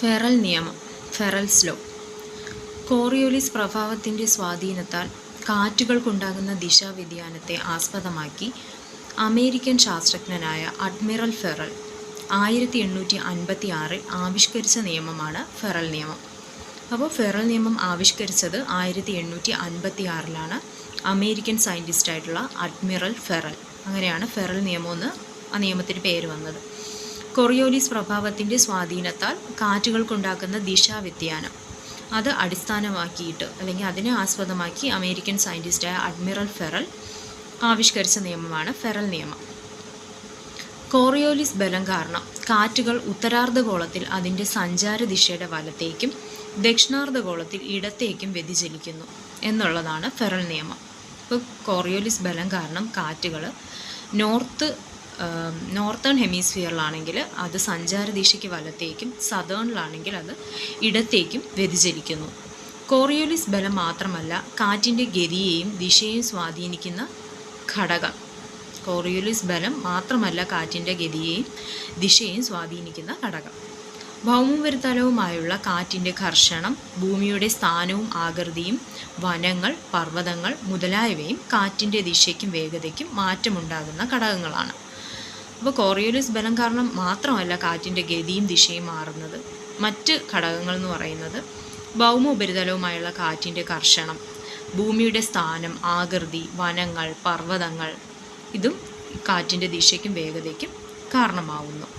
ഫെറൽ നിയമം, ഫെറൽസ് law. Coriolis പ്രഭാവത്തിൻ്റെ സ്വാധീനത്താൽ കാറ്റുകൾക്കുണ്ടാകുന്ന ദിശാവ്യതിയാനത്തെ ആസ്പദമാക്കി American ശാസ്ത്രജ്ഞനായ admiral ഫെറൽ 1856 ആവിഷ്കരിച്ച നിയമമാണ് ഫെറൽ നിയമം. അപ്പോൾ ഫെറൽ നിയമം ആവിഷ്കരിച്ചത് 1856 അമേരിക്കൻ സയൻറ്റിസ്റ്റായിട്ടുള്ള അഡ്മിറൽ ഫെറൽ. അങ്ങനെയാണ് ഫെറൽ നിയമമെന്ന് ആ നിയമത്തിന് പേര് വന്നത്. കോറിയോലിസ് പ്രഭാവത്തിൻ്റെ സ്വാധീനത്താൽ കാറ്റുകൾക്കുണ്ടാക്കുന്ന ദിശാവ്യതിയാനം അത് അടിസ്ഥാനമാക്കിയിട്ട് അല്ലെങ്കിൽ അതിനെ ആസ്പദമാക്കി അമേരിക്കൻ സയൻറ്റിസ്റ്റായ അഡ്മിറൽ ഫെറൽ ആവിഷ്കരിച്ച നിയമമാണ് ഫെറൽ നിയമം. കോറിയോലിസ് ബലം കാരണം കാറ്റുകൾ ഉത്തരാർദ്ധഗോളത്തിൽ അതിൻ്റെ സഞ്ചാര ദിശയുടെ വലത്തേക്കും ദക്ഷിണാർദ്ധഗോളത്തിൽ ഇടത്തേക്കും വ്യതിചലിക്കുന്നു എന്നുള്ളതാണ് ഫെറൽ നിയമം. ഇപ്പോൾ കോറിയോലിസ് ബലം കാരണം കാറ്റുകൾ നോർത്തേൺ ഹെമിസ്ഫിയറിലാണെങ്കിൽ അത് സഞ്ചാര ദിശയ്ക്ക് വലത്തേക്കും, സതേണിലാണെങ്കിൽ അത് ഇടത്തേക്കും വ്യതിചലിക്കുന്നു. കോറിയോലിസ് ബലം മാത്രമല്ല കാറ്റിൻ്റെ ഗതിയെയും ദിശയെയും സ്വാധീനിക്കുന്ന ഘടകം. കോറിയോലിസ് ബലം മാത്രമല്ല കാറ്റിൻ്റെ ഗതിയെയും ദിശയെയും സ്വാധീനിക്കുന്ന ഘടകം. ഭൗമോപരിതലവുമായുള്ള കാറ്റിൻ്റെ ഘർഷണം, ഭൂമിയുടെ സ്ഥാനവും ആകൃതിയും, വനങ്ങൾ, പർവ്വതങ്ങൾ മുതലായവയും കാറ്റിൻ്റെ ദിശയ്ക്കും വേഗതയ്ക്കും മാറ്റമുണ്ടാകുന്ന ഘടകങ്ങളാണ്. അപ്പോൾ കോറിയോലിസ് ബലം കാരണം മാത്രമല്ല കാറ്റിൻ്റെ ഗതിയും ദിശയും മാറുന്നത്. മറ്റ് ഘടകങ്ങൾ എന്ന് പറയുന്നത് ഭൗമോപരിതലവുമായുള്ള കാറ്റിൻ്റെ ഘർഷണം, ഭൂമിയുടെ സ്ഥാനം, ആകൃതി, വനങ്ങൾ, പർവ്വതങ്ങൾ, ഇതും കാറ്റിൻ്റെ ദിശയ്ക്കും വേഗതയ്ക്കും കാരണമാവുന്നു.